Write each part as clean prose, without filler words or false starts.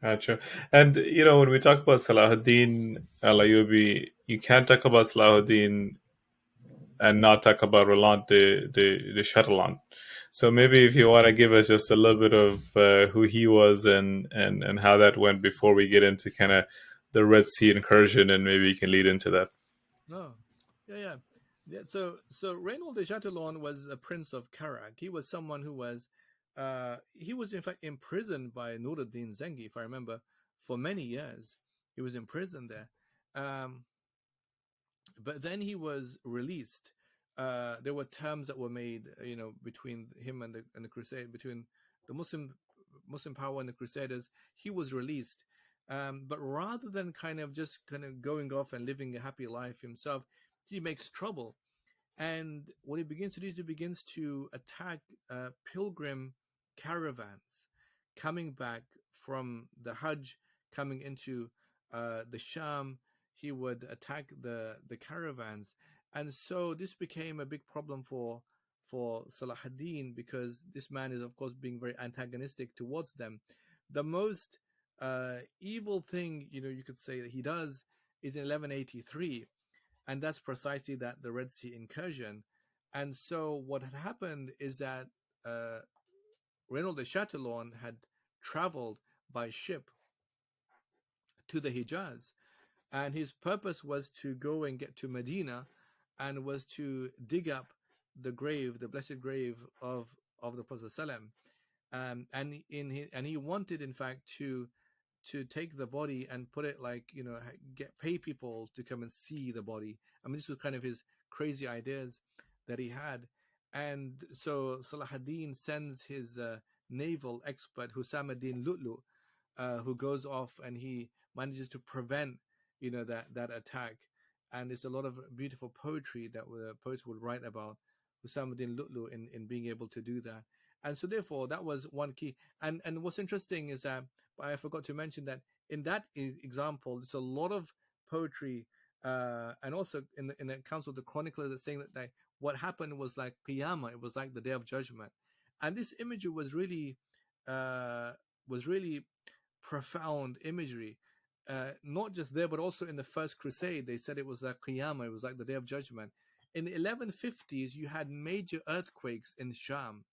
Gotcha. And when we talk about Salahuddin Al Ayyubi, you can't talk about Salahuddin and not talk about Roland de Châtillon. So maybe if you want to give us just a little bit of who he was and how that went before we get into kind of the Red Sea incursion, and maybe you can lead into that. No, yeah, yeah, yeah. So Raynald de Châtillon was a prince of Karak. He was someone who was, he was in fact imprisoned by Nuruddin Zengi, if I remember, for many years. He was imprisoned there, um, but then he was released. There were terms that were made, between him and the crusade, between the Muslim power and the Crusaders. He was released, but rather than kind of going off and living a happy life himself, he makes trouble. And what he begins to do is he begins to attack pilgrim caravans coming back from the Hajj, coming into the Sham. He would attack the caravans, and so this became a big problem for Salah ad-Din, because this man is of course being very antagonistic towards them. The most evil thing, you could say, that he does is in 1183, and that's precisely that, the Red Sea incursion. And so what had happened is that uh, Raynald de Châtillon had traveled by ship to the Hijaz, and his purpose was to go and get to Medina, and was to dig up the grave, the blessed grave of the Prophet ﷺ. And he wanted, in fact, to take the body and put it, like, get pay people to come and see the body. I mean, this was kind of his crazy ideas that he had. And so Salah ad-Din sends his naval expert Husam ad-Din Lutlu, who goes off and he manages to prevent, that attack. And there's a lot of beautiful poetry that the poets would write about Husam ad-Din Lutlu in being able to do that. And so therefore that was one key. And what's interesting is that, but I forgot to mention that in that example, there's a lot of poetry, and also in the accounts of the chronicler, that's saying that what happened was like Qiyamah. It was like the Day of Judgment, and this imagery uh, was really profound imagery. Not just there, but also in the First Crusade, they said it was like Qiyamah. It was like the Day of Judgment. In the 1150s, you had major earthquakes in Sham,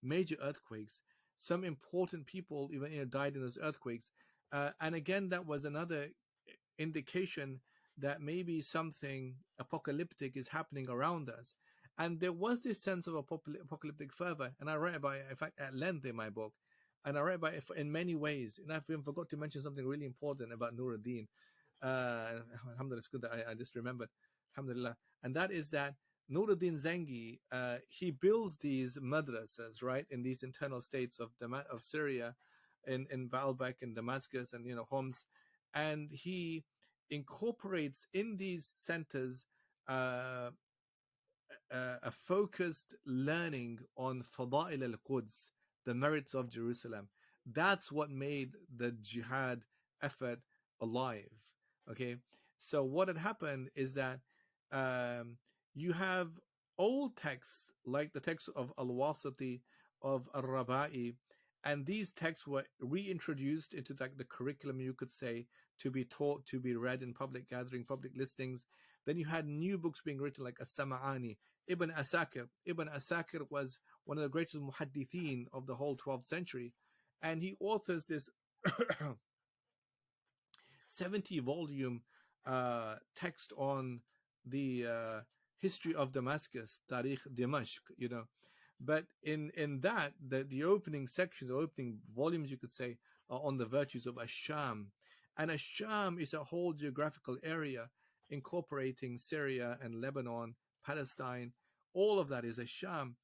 major earthquakes. Some important people even died in those earthquakes, and again, that was another indication that maybe something apocalyptic is happening around us. And there was this sense of apocalyptic fervor, and I write about it, in fact, at length in my book, and I write about it in many ways. And I've even forgot to mention something really important about Nuruddin. Alhamdulillah, it's good that I just remembered. Alhamdulillah, and that is that Nuruddin Zengi, he builds these madrasas, right, in these internal states of Syria, in Baalbek and Damascus and Homs, and he incorporates in these centers uh, a focused learning on Fada'il al-Quds, the merits of Jerusalem. That's what made the jihad effort alive. Okay, so what had happened is that um, you have old texts like the text of Al-Wasiti, of Al-Rabai, and these texts were reintroduced into the curriculum, you could say, to be taught, to be read in public gathering, public listings. Then you had new books being written like As-Sam'ani, Ibn Asakir. Ibn Asakir was one of the greatest muhaddithin of the whole 12th century, and he authors this 70-volume text on the history of Damascus, Tarikh Dimashq, But in that, the opening section, the opening volumes, you could say, are on the virtues of Asham. And Asham is a whole geographical area incorporating Syria and Lebanon, Palestine. All of that is Asham.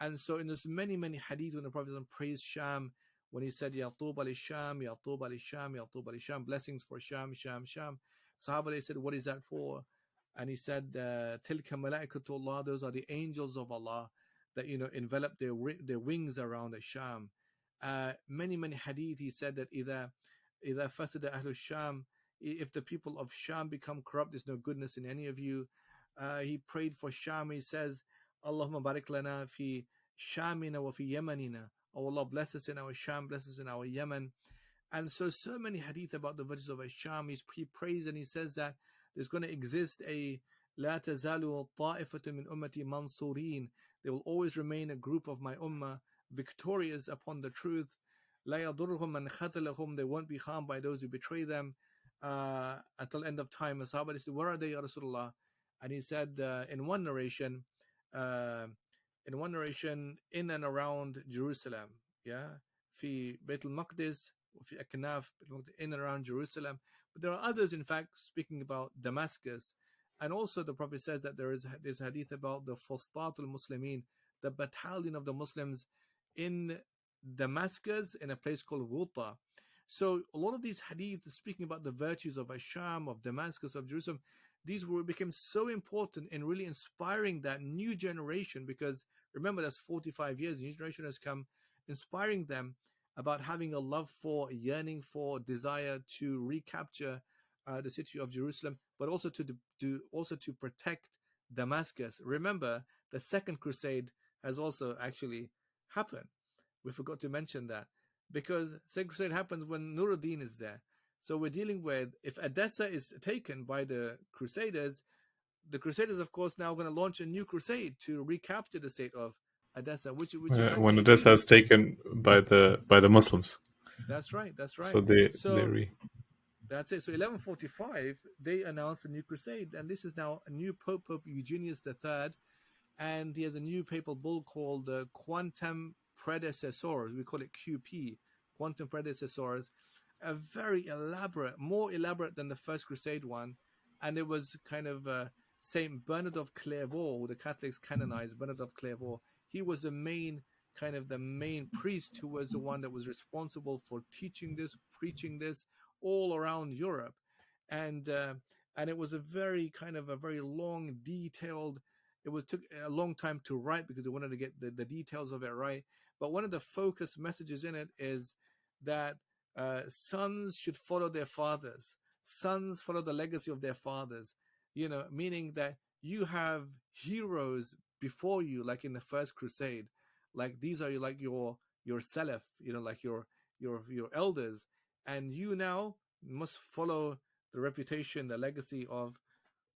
And so in those many, many hadith when the Prophet praised Sham, when he said, Ya Tuba li Sham, Ya Tuba li Sham, Ya Tuba li Sham, blessings for Sham, Sham, Sham. Sahaba, they said, what is that for? And he said, Tilka malaikatullah, those are the angels of Allah that envelop their wings around the Sham. Many many hadith, he said that either fasada ahlu Sham, if the people of Sham become corrupt, there's no goodness in any of you. He prayed for Sham. He says, Allahumma barik lana fi Shamina wa fi Yemenina. Oh Allah, bless us in our Sham, bless us in our Yemen. And so many hadith about the virtues of Asham. He prays and he says that there's going to exist a لا تزال طائفة من أمتي منصورين. There will always remain a group of my ummah victorious upon the truth. لا يضرهم من خذلهم. They won't be harmed by those who betray them until the end of time. The Sahaba said, where are they, Ya Rasulullah? And he said in one narration, in and around Jerusalem, yeah, في بيت المقدس وفي أكناف in and around Jerusalem. But there are others, in fact, speaking about Damascus. And also the Prophet says that there's hadith about the Fustat al-Muslimin, the battalion of the Muslims in Damascus, in a place called Ghuta. So a lot of these hadith speaking about the virtues of Asham, of Damascus, of Jerusalem, these became so important in really inspiring that new generation, because remember, that's 45 years, the new generation has come, inspiring them about having a love for, a yearning for, desire to recapture the city of Jerusalem, but also to protect Damascus. Remember, the Second Crusade has also actually happened. We forgot to mention that, because Second Crusade happens when Nuruddin is there. So we're dealing with, if Edessa is taken by the Crusaders, of course, now going to launch a new crusade to recapture the state of Edessa, which in fact when Odessa is taken by the Muslims. That's right. So That's it. So 1145, they announced a new crusade, and this is now a new Pope Eugenius III, and he has a new papal bull called the Quantum Predecessors. We call it QP, Quantum Predecessors. A very elaborate, more elaborate than the First Crusade one, and it was kind of Saint Bernard of Clairvaux, who the Catholics canonized. Bernard of Clairvaux. He was the main priest, who was the one that was responsible for teaching this, preaching this all around Europe, and it was a very long, detailed. Took a long time to write because they wanted to get the details of it right. But one of the focus messages in it is that sons should follow their fathers. Sons follow the legacy of their fathers. Meaning that you have heroes before you, like in the First Crusade. Like these are like your Salaf, like your elders, and you now must follow the reputation, the legacy of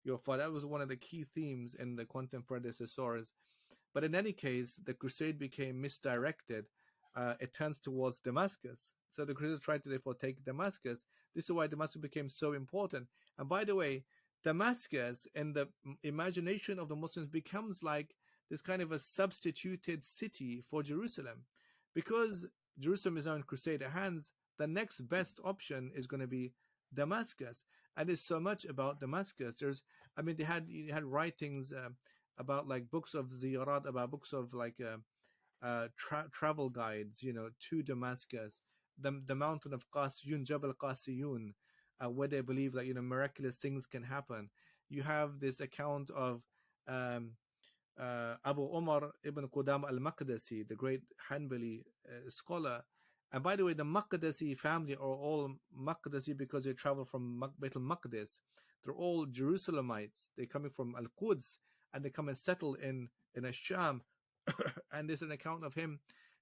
your father. That was one of the key themes in the Quantum Predecessors. But in any case, the crusade became misdirected. It turns towards Damascus. So the Crusaders tried to therefore take Damascus. This is why Damascus became so important. And by the way, Damascus, in the imagination of the Muslims, becomes like this kind of a substituted city for Jerusalem. Because Jerusalem is now in Crusader hands, the next best option is going to be Damascus. And it's so much about Damascus. They had writings about like books of ziyarat, about books of like travel guides, to Damascus, the mountain of Qasiyun, Jabal Qasiyun, where they believe that miraculous things can happen. You have this account of Abu Umar ibn Qudam al-Maqdisi, the great Hanbali scholar. And by the way, the Maqdisi family are all Maqdisi because they travel from Bayt al-Maqdis. They're all Jerusalemites. They're coming from Al-Quds, and they come and settle in Asham. And there's an account of him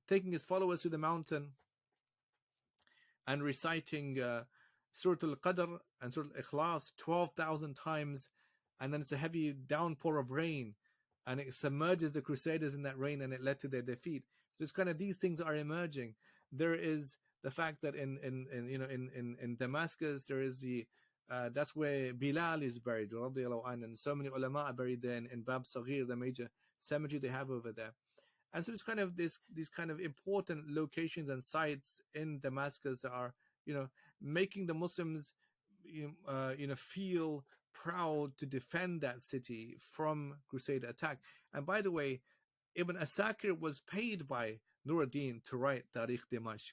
taking his followers to the mountain and reciting Surah Al-Qadr and Surah Al-Ikhlas 12,000 times. And then it's a heavy downpour of rain, and it submerges the Crusaders in that rain, and it led to their defeat. So it's kind of these things are emerging. There is the fact that in Damascus there is that's where Bilal is buried, and so many ulama are buried there in Bab Saghir, the major cemetery they have over there. And so it's kind of these kind of important locations and sites in Damascus that are making the Muslims feel proud to defend that city from Crusader attack. And by the way, Ibn Asakir was paid by Nuruddin to write Tarikh Dimashq.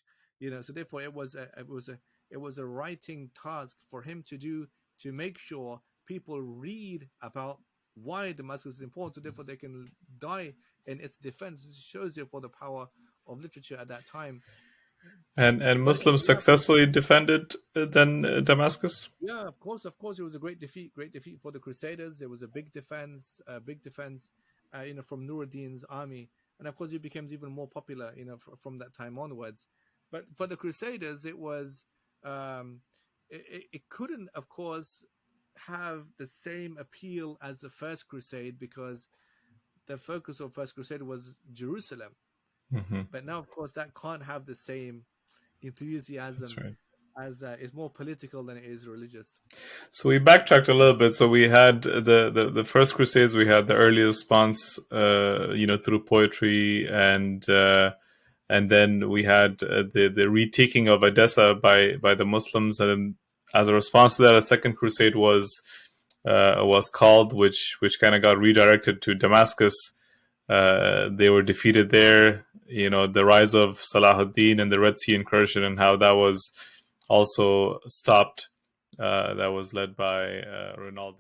So therefore it was a writing task for him to do, to make sure people read about why Damascus is important, so therefore they can die in its defense. It shows therefore the power of literature at that time. And Muslims successfully defended then Damascus? Yeah, of course. It was a great defeat for the Crusaders. There was a big defense, from Nuruddin's army. And of course, it becomes even more popular, from that time onwards. But for the Crusaders, it was it couldn't, of course, have the same appeal as the First Crusade because the focus of First Crusade was Jerusalem. Mm-hmm. But now, of course, that can't have the same enthusiasm That's right. as it's more political than it is religious. So we backtracked a little bit. So we had the first Crusades. We had the early response, through poetry, and then we had the retaking of Edessa by the Muslims, and then as a response to that, a second crusade was called, which kind of got redirected to Damascus. They were defeated there. The rise of Salahuddin and the Red Sea incursion, and how that was also stopped. That was led by Raynald.